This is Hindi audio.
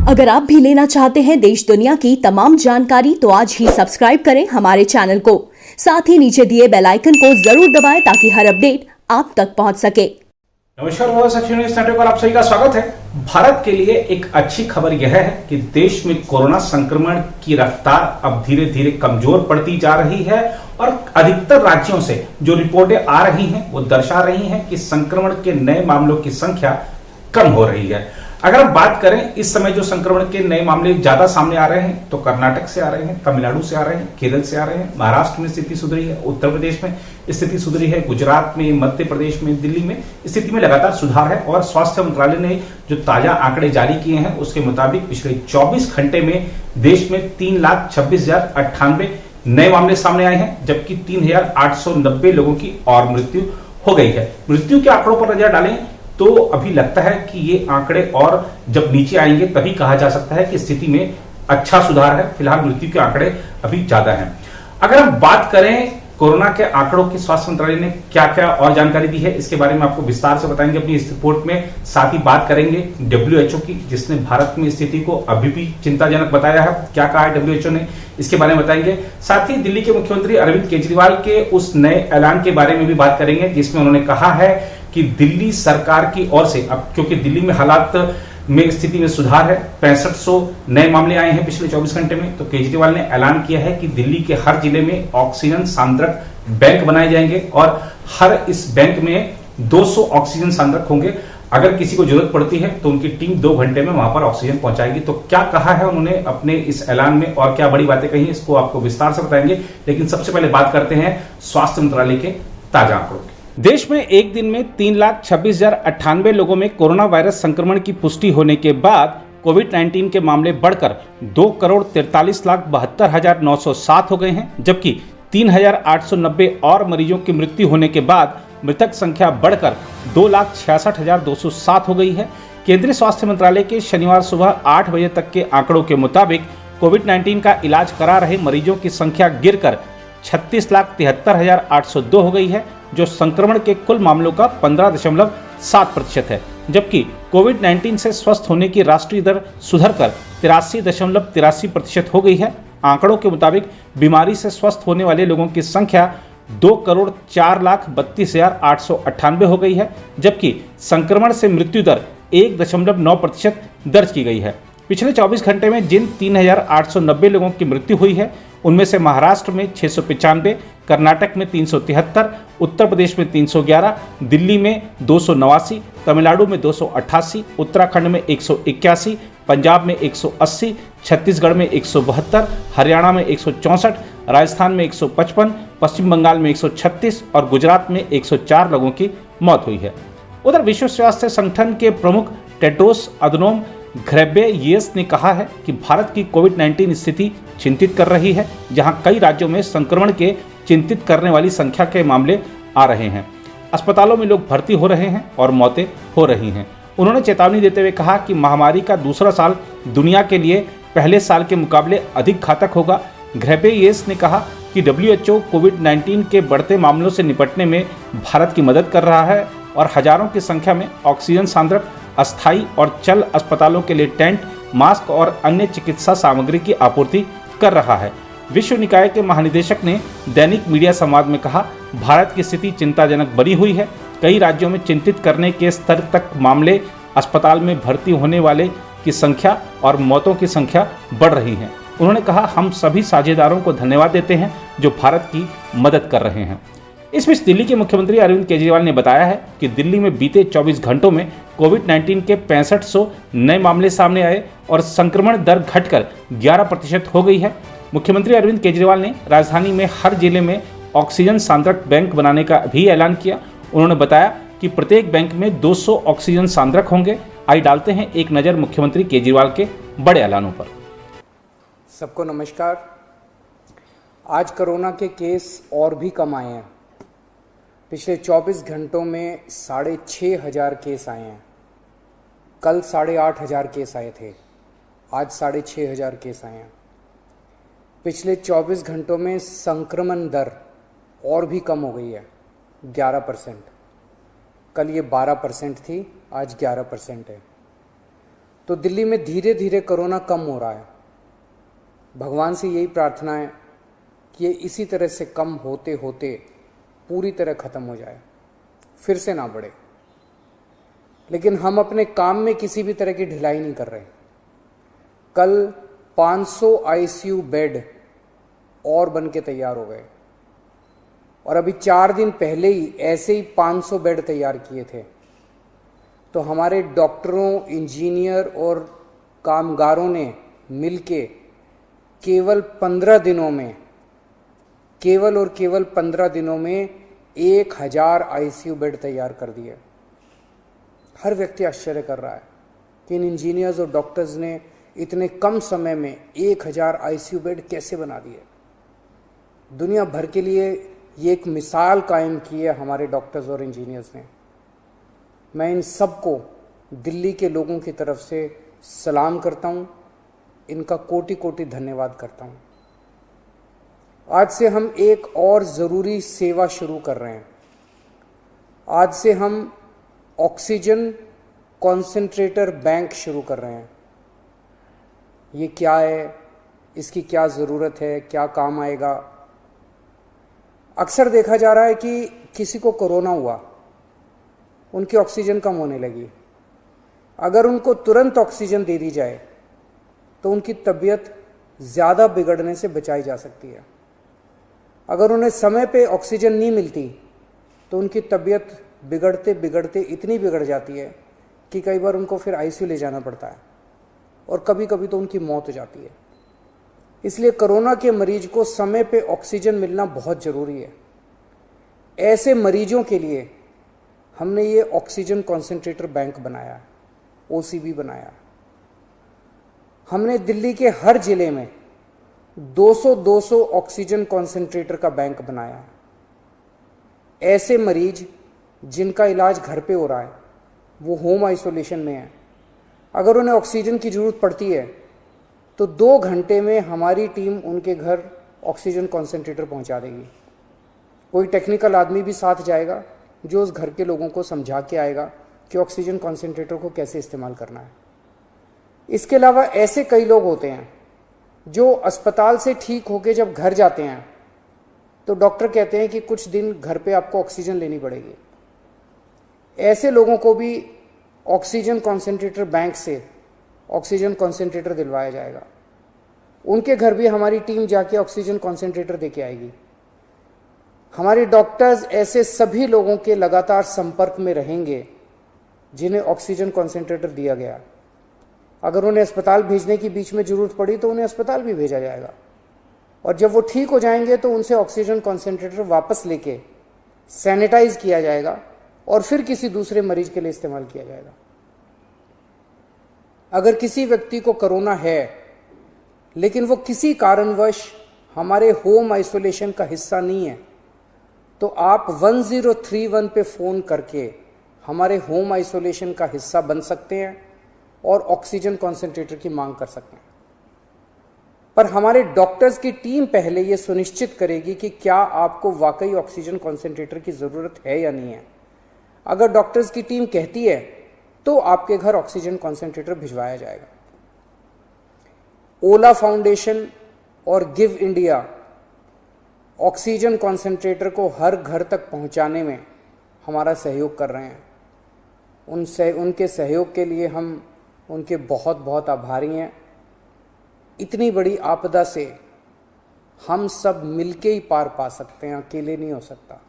अगर आप भी लेना चाहते हैं देश दुनिया की तमाम जानकारी तो आज ही सब्सक्राइब करें हमारे चैनल को। साथ ही नीचे दिए बेल आइकन को जरूर दबाएं ताकि हर अपडेट आप तक पहुंच सके। नमस्कार, आप सभी का स्वागत है। भारत के लिए एक अच्छी खबर यह है कि देश में कोरोना संक्रमण की रफ्तार अब धीरे धीरे कमजोर पड़ती जा रही है और अधिकतर राज्यों से जो रिपोर्टें आ रही हैं वो दर्शा रही हैं कि संक्रमण के नए मामलों की संख्या कम हो रही है। अगर हम बात करें इस समय जो संक्रमण के नए मामले ज्यादा सामने आ रहे हैं तो कर्नाटक से आ रहे हैं, तमिलनाडु से आ रहे हैं, केरल से आ रहे हैं, महाराष्ट्र में स्थिति सुधरी है, उत्तर प्रदेश में स्थिति सुधरी है, गुजरात में, मध्य प्रदेश में, दिल्ली में स्थिति में लगातार सुधार है। और स्वास्थ्य मंत्रालय ने जो ताजा आंकड़े जारी किए हैं उसके मुताबिक पिछले 24 घंटे में देश में 3,26,098 नए मामले सामने आए हैं, जबकि 3,890 लोगों की और मृत्यु हो गई है। मृत्यु के आंकड़ों पर नजर डालें तो अभी लगता है कि ये आंकड़े और जब नीचे आएंगे तभी कहा जा सकता है कि स्थिति में अच्छा सुधार है। फिलहाल मृत्यु के आंकड़े अभी ज्यादा हैं। अगर हम बात करें कोरोना के आंकड़ों की स्वास्थ्य मंत्रालय ने क्या क्या और जानकारी दी है इसके बारे में आपको विस्तार से बताएंगे अपनी इस रिपोर्ट में। साथ ही बात करेंगे WHO की, जिसने भारत में स्थिति को अभी भी चिंताजनक बताया है। क्या कहा है WHO ने, इसके बारे में बताएंगे। साथ ही दिल्ली के मुख्यमंत्री अरविंद केजरीवाल के उस नए ऐलान के बारे में भी बात करेंगे जिसमें उन्होंने कहा है कि दिल्ली सरकार की ओर से, अब क्योंकि दिल्ली में हालात में स्थिति में सुधार है, 6500 नए मामले आए हैं पिछले 24 घंटे में, तो केजरीवाल ने ऐलान किया है कि दिल्ली के हर जिले में ऑक्सीजन सांद्रक बैंक बनाए जाएंगे और हर इस बैंक में 200 ऑक्सीजन सांद्रक होंगे। अगर किसी को जरूरत पड़ती है तो उनकी टीम 2 घंटे में वहां पर ऑक्सीजन पहुंचाएगी। तो क्या कहा है उन्होंने अपने इस ऐलान में और क्या बड़ी बातें कही, इसको आपको विस्तार से बताएंगे। लेकिन सबसे पहले बात करते हैं स्वास्थ्य मंत्रालय के ताजा आंकड़ों की। देश में एक दिन में 3,26,098 लोगों में कोरोना वायरस संक्रमण की पुष्टि होने के बाद कोविड-19 के मामले बढ़कर 2,43,72,907 हो गए हैं, जबकि 3,890 और मरीजों की मृत्यु होने के बाद मृतक संख्या बढ़कर 2,66,207 हो गई है। केंद्रीय स्वास्थ्य मंत्रालय के शनिवार सुबह 8 बजे तक के आंकड़ों के मुताबिक कोविड-19 का इलाज करा रहे मरीजों की संख्या गिरकर 36,73,802 हो गई है, जो संक्रमण के कुल मामलों का 15.7% है। जबकि कोविड-19 से स्वस्थ होने की राष्ट्रीय दर सुधरकर 83.83% हो गई है। आंकड़ों के मुताबिक बीमारी से स्वस्थ होने वाले लोगों की संख्या 2,04,32,898 हो गई है, जबकि संक्रमण से मृत्यु दर 1.9% दर्ज की गई है। पिछले 24 घंटे में जिन 3,890 लोगों की मृत्यु हुई है उनमें से महाराष्ट्र में 695, कर्नाटक में 373, उत्तर प्रदेश में 311, दिल्ली में 289, तमिलनाडु में 288, उत्तराखंड में 181, पंजाब में 180, छत्तीसगढ़ में 172, हरियाणा में 164, राजस्थान में 155, पश्चिम बंगाल में 136 और गुजरात में 104 लोगों की मौत हुई है। उधर विश्व स्वास्थ्य संगठन के प्रमुख टेड्रोस अधनोम घेब्रेयेसस ने कहा है कि भारत की कोविड-19 स्थिति चिंतित कर रही है, जहां कई राज्यों में संक्रमण के चिंतित करने वाली संख्या के मामले आ रहे हैं। अस्पतालों में लोग भर्ती हो रहे हैं और मौतें हो रही हैं। उन्होंने चेतावनी देते हुए कहा कि महामारी का दूसरा साल दुनिया के लिए पहले साल के मुकाबले अधिक घातक होगा। घेब्रेयेसस ने कहा कि WHO कोविड-19 के बढ़ते मामलों से निपटने में भारत की मदद कर रहा है और हजारों की संख्या में ऑक्सीजन सांद्रक, अस्थायी और चल अस्पतालों के लिए टेंट, मास्क और अन्य चिकित्सा सामग्री की आपूर्ति कर रहा है। विश्व निकाय के महानिदेशक ने दैनिक मीडिया संवाद में कहा, भारत की स्थिति चिंताजनक बनी हुई है। कई राज्यों में चिंतित करने के स्तर तक मामले, अस्पताल में भर्ती होने वाले की संख्या और मौतों की संख्या बढ़ रही है। उन्होंने कहा, हम सभी साझेदारों को धन्यवाद देते हैं जो भारत की मदद कर रहे हैं। इस बीच दिल्ली के मुख्यमंत्री अरविंद केजरीवाल ने बताया है कि दिल्ली में बीते 24 घंटों में कोविड-19 के 6500 नए मामले सामने आए और संक्रमण दर घटकर 11% हो गई है। मुख्यमंत्री अरविंद केजरीवाल ने राजधानी में हर जिले में ऑक्सीजन सांद्रक बैंक बनाने का भी ऐलान किया। उन्होंने बताया कि प्रत्येक बैंक में 200 ऑक्सीजन सांद्रक होंगे। आइए डालते हैं एक नज़र मुख्यमंत्री केजरीवाल के बड़े ऐलानों पर। सबको नमस्कार। आज कोरोना के केस और भी कम आए हैं। पिछले 24 घंटों में 6,500 केस आए हैं। कल 8,500 केस आए थे, आज 6,500 केस आए हैं। पिछले 24 घंटों में संक्रमण दर और भी कम हो गई है, 11%। कल ये 12% थी, आज 11% है। तो दिल्ली में धीरे धीरे कोरोना कम हो रहा है। भगवान से यही प्रार्थना है कि ये इसी तरह से कम होते होते पूरी तरह ख़त्म हो जाए, फिर से ना बढ़े। लेकिन हम अपने काम में किसी भी तरह की ढिलाई नहीं कर रहे। कल 500 आईसीयू बेड और बन के तैयार हो गए और अभी 4 दिन पहले ही ऐसे ही 500 बेड तैयार किए थे। तो हमारे डॉक्टरों, इंजीनियर और कामगारों ने मिलके केवल 15 दिनों में, केवल 15 दिनों में 1000 आईसीयू बेड तैयार कर दिए। हर व्यक्ति आश्चर्य कर रहा है कि इन इंजीनियर्स और डॉक्टर्स ने इतने कम समय में 1000 आईसीयू बेड कैसे बना दिए। दुनिया भर के लिए ये एक मिसाल कायम की है हमारे डॉक्टर्स और इंजीनियर्स ने। मैं इन सबको दिल्ली के लोगों की तरफ से सलाम करता हूँ, इनका कोटि कोटि धन्यवाद करता हूँ। आज से हम एक और ज़रूरी सेवा शुरू कर रहे हैं। आज से हम ऑक्सीजन कॉन्सेंट्रेटर बैंक शुरू कर रहे हैं। ये क्या है, इसकी क्या ज़रूरत है, क्या काम आएगा? अक्सर देखा जा रहा है कि किसी को कोरोना हुआ, उनकी ऑक्सीजन कम होने लगी। अगर उनको तुरंत ऑक्सीजन दे दी जाए तो उनकी तबीयत ज़्यादा बिगड़ने से बचाई जा सकती है। अगर उन्हें समय पे ऑक्सीजन नहीं मिलती तो उनकी तबीयत बिगड़ते बिगड़ते इतनी बिगड़ जाती है कि कई बार उनको फिर आईसीयू ले जाना पड़ता है और कभी कभी तो उनकी मौत हो जाती है। इसलिए कोरोना के मरीज को समय पे ऑक्सीजन मिलना बहुत ज़रूरी है। ऐसे मरीजों के लिए हमने ये ऑक्सीजन कॉन्सेंट्रेटर बैंक बनाया, ओसीबी बनाया। हमने दिल्ली के हर जिले में 200 ऑक्सीजन कॉन्सेंट्रेटर का बैंक बनाया। ऐसे मरीज जिनका इलाज घर पे हो रहा है, वो होम आइसोलेशन में है, अगर उन्हें ऑक्सीजन की ज़रूरत पड़ती है तो 2 घंटे में हमारी टीम उनके घर ऑक्सीजन कॉन्सेंट्रेटर पहुंचा देगी। कोई टेक्निकल आदमी भी साथ जाएगा जो उस घर के लोगों को समझा के आएगा कि ऑक्सीजन कॉन्सेंट्रेटर को कैसे इस्तेमाल करना है। इसके अलावा ऐसे कई लोग होते हैं जो अस्पताल से ठीक होकर जब घर जाते हैं तो डॉक्टर कहते हैं कि कुछ दिन घर पे आपको ऑक्सीजन लेनी पड़ेगी। ऐसे लोगों को भी ऑक्सीजन कॉन्सेंट्रेटर बैंक से ऑक्सीजन कॉन्सेंट्रेटर दिलवाया जाएगा। उनके घर भी हमारी टीम जाके ऑक्सीजन कॉन्सेंट्रेटर देके आएगी। हमारे डॉक्टर्स ऐसे सभी लोगों के लगातार संपर्क में रहेंगे जिन्हें ऑक्सीजन कॉन्सेंट्रेटर दिया गया। अगर उन्हें अस्पताल भेजने की बीच में ज़रूरत पड़ी तो उन्हें अस्पताल भी भेजा जाएगा और जब वो ठीक हो जाएंगे तो उनसे ऑक्सीजन कॉन्सेंट्रेटर वापस लेके सैनिटाइज किया जाएगा और फिर किसी दूसरे मरीज के लिए इस्तेमाल किया जाएगा। अगर किसी व्यक्ति को कोरोना है लेकिन वो किसी कारणवश हमारे होम आइसोलेशन का हिस्सा नहीं है तो आप 1031 पे फ़ोन करके हमारे होम आइसोलेशन का हिस्सा बन सकते हैं और ऑक्सीजन कॉन्सेंट्रेटर की मांग कर सकते हैं। पर हमारे डॉक्टर्स की टीम पहले ये सुनिश्चित करेगी कि क्या आपको वाकई ऑक्सीजन कॉन्सेंट्रेटर की ज़रूरत है या नहीं है। अगर डॉक्टर्स की टीम कहती है तो आपके घर ऑक्सीजन कॉन्सेंट्रेटर भिजवाया जाएगा। ओला फाउंडेशन और गिव इंडिया ऑक्सीजन कॉन्सेंट्रेटर को हर घर तक पहुंचाने में हमारा सहयोग कर रहे हैं। उनके सहयोग के लिए हम उनके बहुत बहुत आभारी हैं। इतनी बड़ी आपदा से हम सब मिलके ही पार पा सकते हैं, अकेले नहीं हो सकता।